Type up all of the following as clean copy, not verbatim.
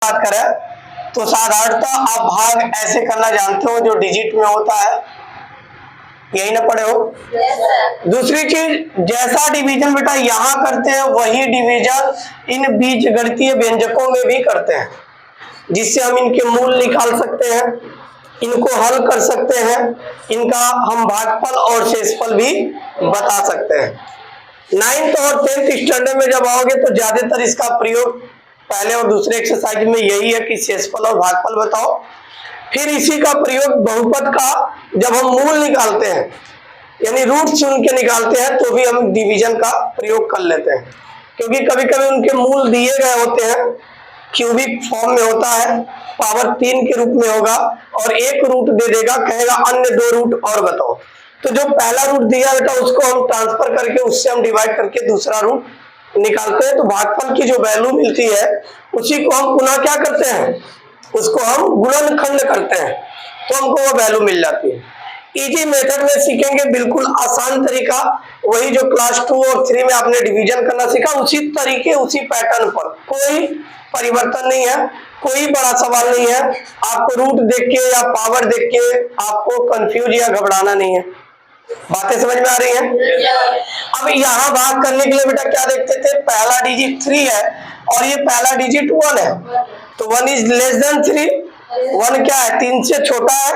बात करें तो साधारणतः आप भाग ऐसे करना जानते हो जो डिजिट में होता है, यही ना पढ़े हो। दूसरी चीज, जैसा डिवीजन बेटा यहाँ करते हैं वही डिवीजन इन बीजगणितीय व्यंजकों में भी करते हैं, जिससे हम इनके मूल निकाल सकते हैं, इनको हल कर सकते हैं, इनका हम भागफल और शेषफल भी बता सकते हैं। 9th और 10th स्टैंडर्ड में जब आओगे तो ज्यादातर इसका प्रयोग पहले और दूसरे एक्सरसाइज में यही है कि शेषफल और भागफल बताओ। फिर इसी का प्रयोग बहुपद का जब हम मूल निकालते हैं यानी रूट चुन के निकालते हैं तो भी हम डिवीजन का प्रयोग कर लेते हैं, क्योंकि कभी कभी उनके मूल दिए गए होते हैं, क्यूबिक फॉर्म में होता है, पावर 3 के रूप में होगा और एक रूट दे देगा, कहेगा अन्य 2 रूट और बताओ। तो जो पहला रूट दिया बेटा उसको हम ट्रांसफर करके उससे हम डिवाइड करके दूसरा रूट निकालते हैं, तो भागफल की जो वैल्यू मिलती है उसी को हम पुनः क्या करते हैं, उसको हम गुणनखंड करते हैं तो हमको वो वैल्यू मिल जाती है। इजी मेथड में सीखेंगे, बिल्कुल आसान तरीका, वही जो क्लास 2 और 3 में आपने डिवीजन करना सीखा उसी तरीके उसी पैटर्न पर, कोई परिवर्तन नहीं है, कोई बड़ा सवाल नहीं है। आपको रूट देख के या पावर देख के आपको कंफ्यूज या घबराना नहीं है। बातें समझ में आ रही हैं? अब यहाँ भाग करने के लिए बेटा क्या देखते थे, पहला डिजिट 3 है और ये पहला डिजिट 1 है, तो 1 इज लेस देन 3, 1 क्या है, 3 से छोटा है।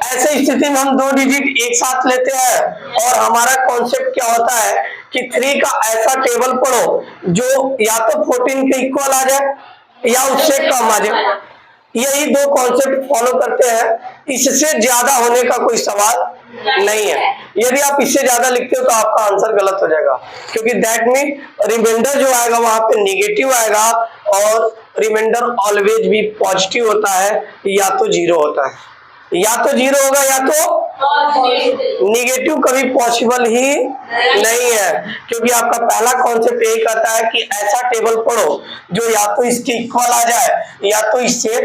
ऐसे स्थिति में हम 2 डिजिट एक साथ लेते हैं और हमारा कॉन्सेप्ट क्या होता है कि 3 का ऐसा टेबल पढ़ो जो या तो 14 के इक्वल आ जाए या उससे कम आ जाए। यही 2 कॉन्सेप्ट फॉलो करते हैं, इससे ज्यादा होने का कोई सवाल नहीं है। यदि आप इससे ज्यादा लिखते हो तो आपका आंसर गलत हो जाएगा, क्योंकि दैट मीन रिमाइंडर जो आएगा वहां पे निगेटिव आएगा और रिमाइंडर ऑलवेज भी पॉजिटिव होता है, या तो 0 होता है, या तो 0 होगा या तो निगेटिव, कभी पॉसिबल ही नहीं है, क्योंकि आपका पहला कॉन्सेप्ट यही कहता है कि ऐसा टेबल पढ़ो जो या तो इसके इक्वल आ जाए या तो इससे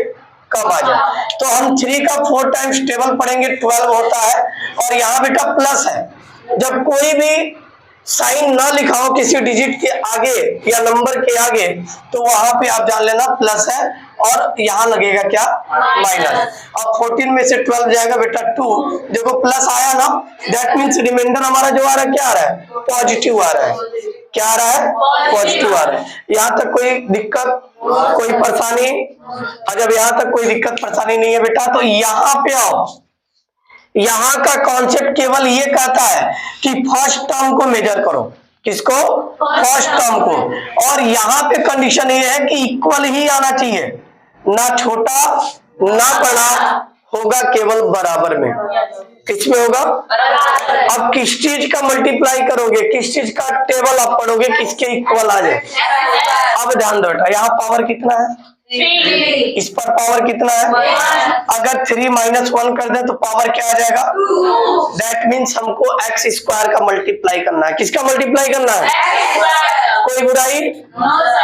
कम आ जाए। तो हम 3 का 4 टाइम्स टेबल पढ़ेंगे 12 होता है, और यहाँ बेटा प्लस है, जब कोई भी साइन ना लिखा हो किसी डिजिट के आगे या नंबर के आगे तो वहां पे आप जान लेना प्लस है और यहाँ लगेगा क्या, माइनस। अब 14 में से 12 जाएगा बेटा 2, देखो प्लस आया ना, दैट मीन्स रिमाइंडर हमारा जो आ रहा है क्या आ रहा है, पॉजिटिव आ रहा है। क्या आ रहा है, पॉजिटिव आ रहा है। यहाँ तक कोई दिक्कत कोई परेशानी? जब यहाँ तक कोई दिक्कत परेशानी नहीं है बेटा तो यहाँ पे आओ। यहाँ का कॉन्सेप्ट केवल ये कहता है कि फर्स्ट टर्म को मेजर करो, किसको, फर्स्ट टर्म को, और यहाँ पे कंडीशन ये है कि इक्वल ही आना चाहिए, ना छोटा ना बड़ा होगा, केवल बराबर में। किस में होगा, अब किस चीज का मल्टीप्लाई करोगे, किस चीज का टेबल आप पढ़ोगे किसके इक्वल आ जाए। अब ध्यान दो बेटा, यहाँ पावर कितना है, इस पर पावर कितना है, अगर 3 - 1 कर दे तो पावर क्या आ जाएगा, दैट मीन्स हमको x स्क्वायर का मल्टीप्लाई करना है। किसका मल्टीप्लाई करना है, कोई बुराई,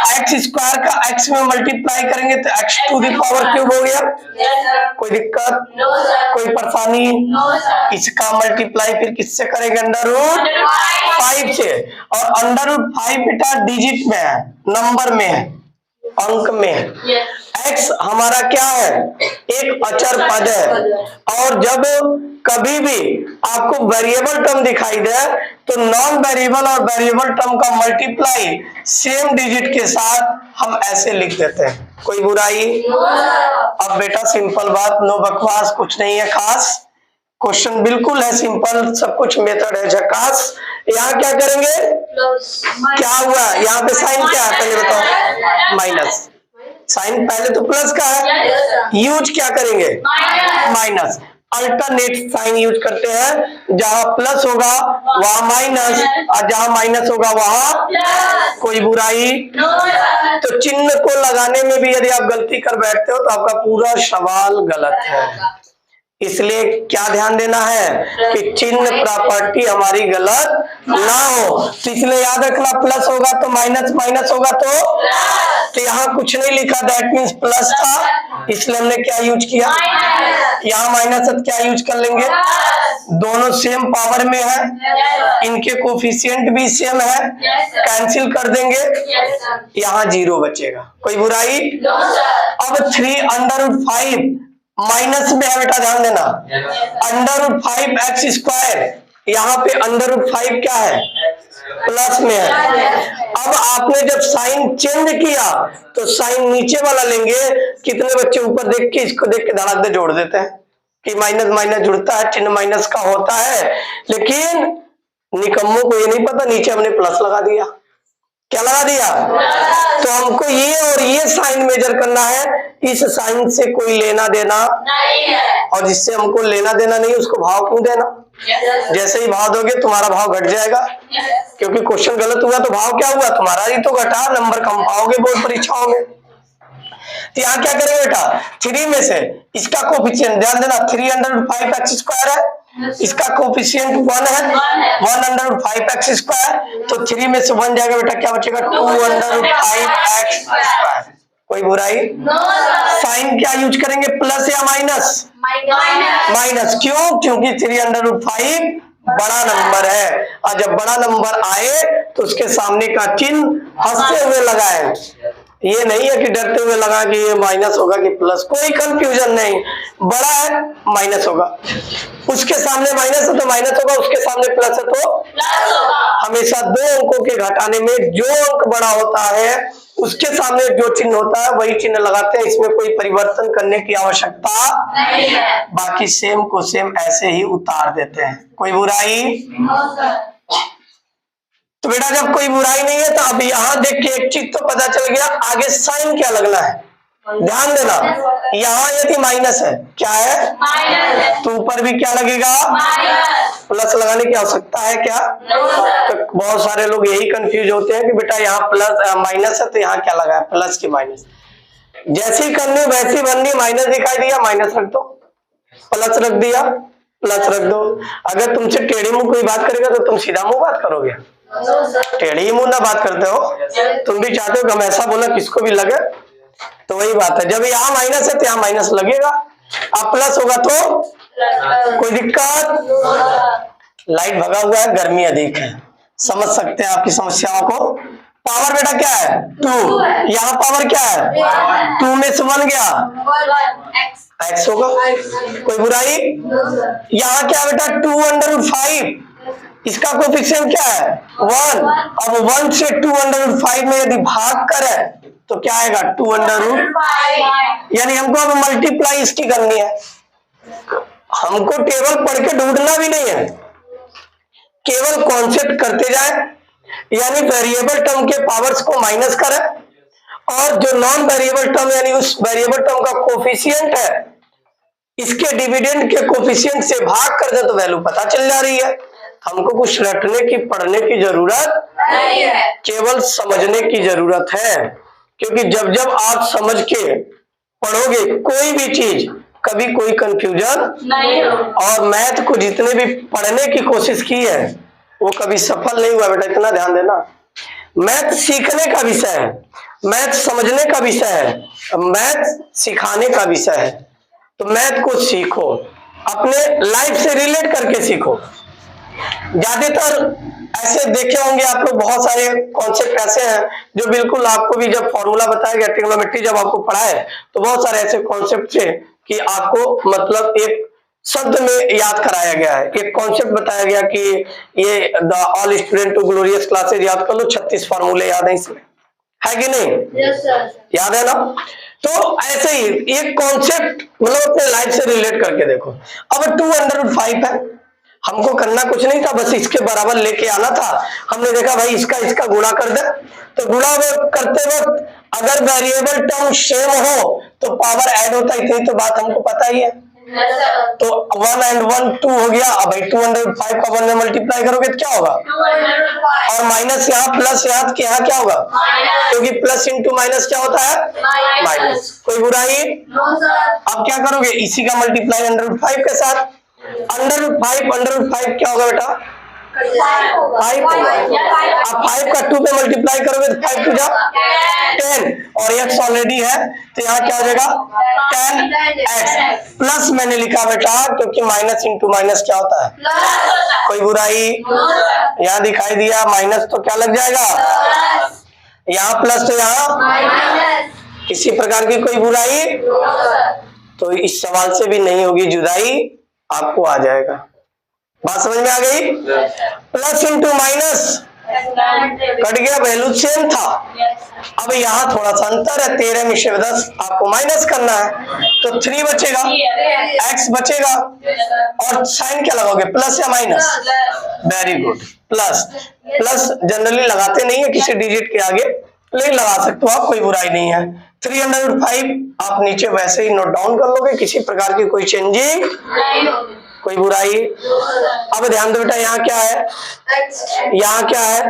x स्क्वायर का x में मल्टीप्लाई करेंगे तो x to the power cube हो गया, कोई दिक्कत कोई परेशानी। इसका मल्टीप्लाई फिर किससे करेंगे, √5 से, और √5 बेटा डिजिट में है, नंबर में है, अंक में। x हमारा क्या है, एक अचर पद है, और जब कभी भी आपको वेरिएबल टर्म दिखाई दे तो नॉन वेरिएबल और वेरिएबल टर्म का मल्टीप्लाई सेम डिजिट के साथ हम ऐसे लिख देते हैं। कोई बुराई? अब बेटा सिंपल बात, नो बकवास, कुछ नहीं है खास, क्वेश्चन बिल्कुल है सिंपल, सब कुछ मेथड है झकास। यहाँ क्या करेंगे, क्या हुआ यहाँ पे साइन क्या है पहले बताओ, माइनस। साइन पहले तो प्लस का है, यूज क्या करेंगे, माइनस। अल्टरनेट साइन यूज करते हैं, जहां प्लस होगा वहां माइनस और जहां माइनस होगा वहां कोई बुराई। तो चिन्ह को लगाने में भी यदि आप गलती कर बैठते हो तो आपका पूरा सवाल गलत है। इसलिए क्या ध्यान देना है कि चिन्ह प्रॉपर्टी हमारी गलत ना हो। तो इसलिए याद रखना, प्लस होगा तो माइनस, माइनस होगा तो यहाँ कुछ नहीं लिखा, दैट मीन्स प्लस था, इसलिए हमने क्या यूज किया, यहाँ माइनस है, क्या यूज कर लेंगे, दोनों सेम पावर में है, इनके कोफिशिएंट भी सेम है, कैंसिल कर देंगे, यहाँ 0 बचेगा, कोई बुराई। अब 3√5 माइनस में है बेटा, ध्यान देना, √5x², यहाँ पे √5 क्या है, प्लस में है। अब आपने जब साइन चेंज किया तो साइन नीचे वाला लेंगे, कितने बच्चे ऊपर देख के इसको देख के धड़ाक दे जोड़ देते हैं कि माइनस माइनस जुड़ता है, चिन्ह माइनस का होता है, लेकिन निकम्मों को ये नहीं पता, नीचे हमने प्लस लगा दिया, क्या लगा दिया। तो हमको ये और ये साइन मेजर करना है, इस साइन से कोई लेना देना नहीं है, और जिससे हमको लेना देना नहीं उसको भाव क्यों देना। जैसे ही भाव दोगे तुम्हारा भाव घट जाएगा, क्योंकि क्वेश्चन गलत हुआ तो भाव क्या हुआ, तुम्हारा ही तो घटा, नंबर कम पाओगे बोर्ड परीक्षाओं में। तो यहाँ क्या करेंगे बेटा, 3 में से इसका कोफिशिएंट ध्यान देना, 305x² है, इसका कोफिशिएंट 1 है, 1/5x², तो 3 में से 1 जाएगा बेटा, क्या बचेगा, 2/5x²। कोई बुराई। साइन क्या यूज करेंगे, प्लस या माइनस, माइनस, क्यों, क्योंकि 3/5 बड़ा नंबर है, और जब बड़ा नंबर आए तो उसके सामने का चिन्ह हंसते हुए लगाए, ये नहीं है कि डरते हुए लगा कि ये माइनस होगा कि प्लस, कोई कंफ्यूजन नहीं, बड़ा है माइनस होगा, उसके सामने माइनस है तो माइनस होगा, उसके सामने प्लस है तो प्लस होगा। हमेशा 2 अंकों के घटाने में जो अंक बड़ा होता है उसके सामने जो चिन्ह होता है वही चिन्ह लगाते हैं, इसमें कोई परिवर्तन करने की आवश्यकता नहीं है, बाकी सेम को सेम ऐसे ही उतार देते हैं, कोई बुराई। तो बेटा जब कोई बुराई नहीं है तो अब यहाँ देख के एक चीज तो पता चल गया, आगे साइन क्या लगना है, ध्यान देना, यहाँ यदि माइनस है, क्या है, माइनस, तो ऊपर भी क्या लगेगा, प्लस लगाने की आवश्यकता है क्या। तो बहुत सारे लोग यही कंफ्यूज होते हैं कि बेटा यहाँ प्लस माइनस है तो यहाँ क्या लगा है, प्लस की माइनस, जैसी करनी वैसी बननी, माइनस दिखाई दिया माइनस रख दो, प्लस रख दिया प्लस रख दो। अगर तुमसे टेढ़ी मुंह कोई बात करेगा तो तुम सीधा मुंह बात करोगे, टेढ़ी मुंह ना बात करते हो, तुम भी चाहते हो कि हम ऐसा बोला किसको भी लगे, तो वही बात है, जब यहाँ माइनस है तो यहाँ माइनस लगेगा, अब प्लस होगा तो कोई दिक्कत। लाइट भगा हुआ है, गर्मी अधिक है, समझ सकते हैं आपकी समस्याओं को। पावर बेटा क्या है, 2, यहाँ पावर क्या है, 2 में से 1 गया, x होगा, कोई बुराई। यहाँ क्या बेटा 2/5, इसका कोफिशिएंट क्या है 1, अब 1 से 2/5 में यदि भाग करे तो क्या आएगा 2/5, यानी हमको अब मल्टीप्लाई इसकी करनी है, हमको टेबल पढ़ के ढूंढना भी नहीं है, केवल कॉन्सेप्ट करते जाए, यानी वेरिएबल टर्म के पावर्स को माइनस करें, और जो नॉन वेरिएबल टर्म यानी उस वेरिएबल टर्म का कोफिशिएंट है इसके डिविडेंड के कोफिशिएंट से भाग कर दे तो वैल्यू पता चल जा रही है। हमको कुछ रटने की पढ़ने की जरूरत नहीं है, केवल समझने की जरूरत है, क्योंकि जब जब आप समझ के पढ़ोगे कोई भी चीज कभी कोई कंफ्यूजन नहीं हो। और मैथ को जितने भी पढ़ने की कोशिश की है वो कभी सफल नहीं हुआ बेटा, इतना ध्यान देना। मैथ सीखने का विषय है, मैथ समझने का विषय है, मैथ सिखाने का विषय है, तो मैथ को सीखो, अपने लाइफ से रिलेट करके सीखो। ज्यादातर ऐसे देखे होंगे आप लोग, बहुत सारे कॉन्सेप्ट ऐसे हैं जो बिल्कुल आपको भी जब फॉर्मूला बताया गया, ट्रिग्नोमेट्री जब आपको पढ़ाए तो बहुत सारे ऐसे कॉन्सेप्ट थे कि आपको मतलब एक शब्द में याद कराया गया है, एक कॉन्सेप्ट बताया गया कि ये the all student to glorious classes याद कर लो, 36 फॉर्मूले याद है इसमें, है कि नहीं? yes, sir. याद है ना? तो ऐसे ही एक कॉन्सेप्ट मतलब अपने लाइफ से रिलेट करके देखो। अब 2/5 है, हमको करना कुछ नहीं था, बस इसके बराबर लेके आना था। हमने देखा भाई इसका गुणा कर दे, तो गुणा करते वक्त अगर वेरिएबल टर्म सेम हो तो पावर ऐड होता, इतनी तो बात हमको पता ही है। तो 1 and 1 2 हो गया। अब भाई 2/5 का 1 में मल्टीप्लाई करोगे तो क्या होगा, और माइनस यहाँ प्लस यहाँ के यहाँ क्या होगा, क्योंकि प्लस इंटू माइनस क्या होता है माइनस। कोई बुराई? अब क्या करोगे, इसी का मल्टीप्लाई √5 के साथ। √5 क्या होगा बेटा 5 होगा। अब 5 का 2 पे मल्टीप्लाई करोगे तो 5 2 जा 10 और x ऑलरेडी है तो यहाँ क्या हो जाएगा 10x प्लस मैंने लिखा बेटा क्योंकि माइनस इंटू माइनस क्या होता है कोई बुराई। यहाँ दिखाई दिया माइनस तो क्या लग जाएगा यहाँ प्लस तो यहाँ किसी प्रकार की कोई बुराई तो इस सवाल से भी नहीं होगी जुदाई आपको आ जाएगा। बात समझ में आ गई। प्लस इंटू माइनस कट गया वैल्यू सेम था। अब यहाँ थोड़ा सा अंतर है 13 में से 10 आपको माइनस करना है तो 3 बचेगा x बचेगा और साइन क्या लगाओगे प्लस या minus. Very good plus. Plus generally लगाते नहीं है किसी डिजिट के आगे लेकिन लगा सकते हो आप कोई बुराई नहीं है। 305 आप नीचे वैसे ही नोट डाउन कर लोगे किसी प्रकार की कोई चेंजिंग कोई बुराई। अब ध्यान दो बेटा यहाँ क्या है यहाँ क्या है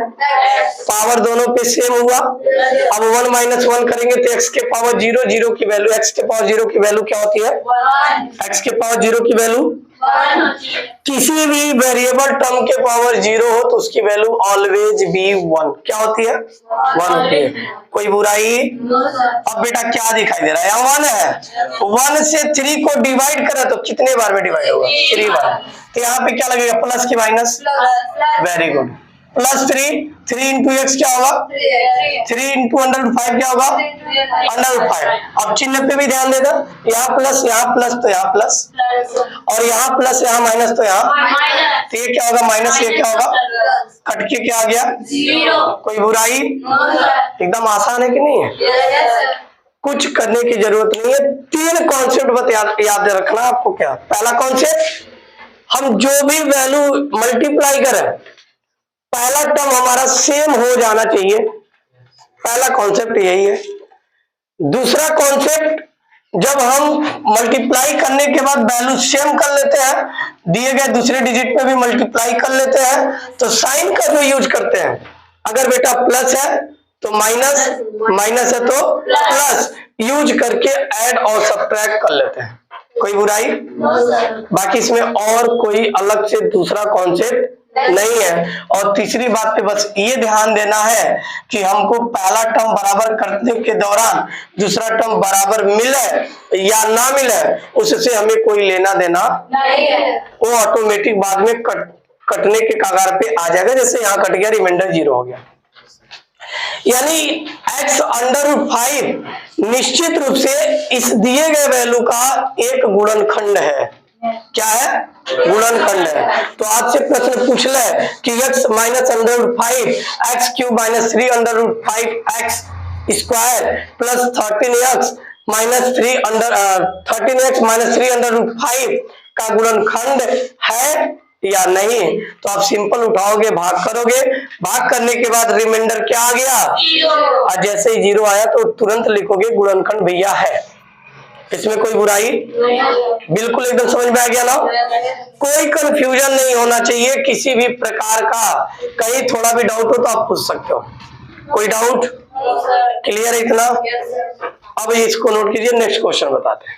पावर दोनों पे सेम हुआ। अब 1 माइनस 1 करेंगे तो x के पावर 0 0 की वैल्यू x के पावर 0 की वैल्यू क्या होती है x के पावर 0 की वैल्यू किसी भी वेरिएबल टर्म के पावर 0 हो तो उसकी वैल्यू ऑलवेज बी 1 क्या होती है 1 होती है कोई बुराई। अब बेटा क्या दिखाई दे रहा है यहाँ 1 है 1 से 3 को डिवाइड करें तो कितने बार में डिवाइड होगा 3 बार तो यहाँ पे क्या लगेगा प्लस की minus. Very good plus 3 into x क्या होगा 3 इंटू √5 क्या होगा √5। अब चिन्ह पे भी ध्यान देना यहाँ प्लस तो यहाँ प्लस और यहाँ प्लस यहाँ माइनस तो यहाँ तो ये क्या होगा माइनस ये क्या होगा कट के क्या आ गया 0। कोई बुराई एकदम आसान है कि नहीं है कुछ करने की जरूरत नहीं है। 3 कॉन्सेप्ट याद रखना आपको। क्या पहला कॉन्सेप्ट हम जो भी वैल्यू मल्टीप्लाई करें पहला टर्म हमारा सेम हो जाना चाहिए। पहला कॉन्सेप्ट यही है। दूसरा कॉन्सेप्ट जब हम मल्टीप्लाई करने के बाद वैल्यू सेम कर लेते हैं दिए गए दूसरे डिजिट पे भी मल्टीप्लाई कर लेते हैं तो साइन का जो यूज करते हैं अगर बेटा प्लस है तो माइनस माइनस है तो प्लस यूज करके ऐड और सब्ट्रैक्ट कर लेते हैं कोई बुराई। बाकी इसमें और कोई अलग से दूसरा कॉन्सेप्ट नहीं है। और तीसरी बात पे बस ये ध्यान देना है कि हमको पहला टर्म बराबर करने के दौरान दूसरा टर्म बराबर मिले या ना मिले उससे हमें कोई लेना देना नहीं है। वो ऑटोमेटिक बाद में कटने के कगार पे आ जाएगा। जैसे यहाँ कट गया रिमाइंडर 0 हो गया यानी x √5 निश्चित रूप से इस दिए गए वैल्यू का एक गुणनखंड है। क्या है गुणनखंड है। तो आपसे प्रश्न पूछ ले कि x minus √5 x³ minus 3 √5 x square plus 13x minus 3 √5 का गुणनखंड है या नहीं। तो आप सिंपल उठाओगे भाग करोगे भाग करने के बाद रिमाइंडर क्या आ गया 0 और जैसे ही 0 आया तो तुरंत लिखोगे गुणनखंड भैया है। इसमें कोई बुराई बिल्कुल एकदम समझ में आ गया ना। कोई कंफ्यूजन नहीं होना चाहिए किसी भी प्रकार का। कहीं थोड़ा भी डाउट हो तो आप पूछ सकते हो। कोई डाउट क्लियर है इतना। अब इसको नोट कीजिए नेक्स्ट क्वेश्चन बताते हैं।